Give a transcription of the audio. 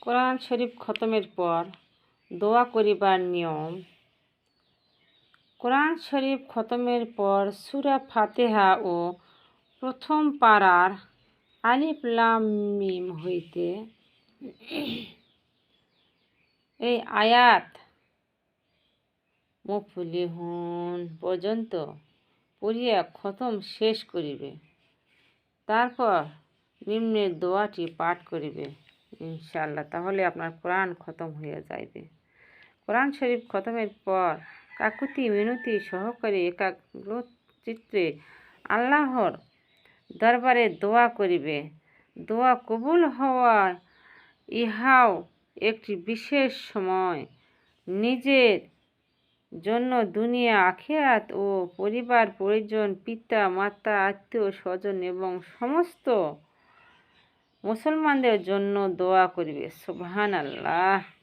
কোরআন শরীফ খতমের পর দোয়া করিবার নিয়ম। কোরআন শরীফ খতমের পর সূরা ফাতিহা ও প্রথম পারার আলিফ লাম মিম হইতে এই আয়াত মুফলিহুন পর্যন্ত পড়িয়া খতম শেষ করিবে। তারপর নিম্নের দোয়াটি পাঠ করিবে ইনশাআল্লাহ, তাহলে আপনার কোরআন খতম হয়ে যাইবে। কোরআন শরীফ খতমের পর কাকুতি মিনতি সহকারে একাগ্রচিত্তে আল্লাহর দরবারে দোয়া করিবে। দোয়া কবুল হওয়ার ইহাও একটি বিশেষ সময়। নিজের জন্য দুনিয়া, আখিরাত ও পরিবার পরিজন, পিতা মাতা, আত্মীয় স্বজন এবং সমস্ত মুসলমানদের জন্য দোয়া করিবে। সুবহানাল্লাহ।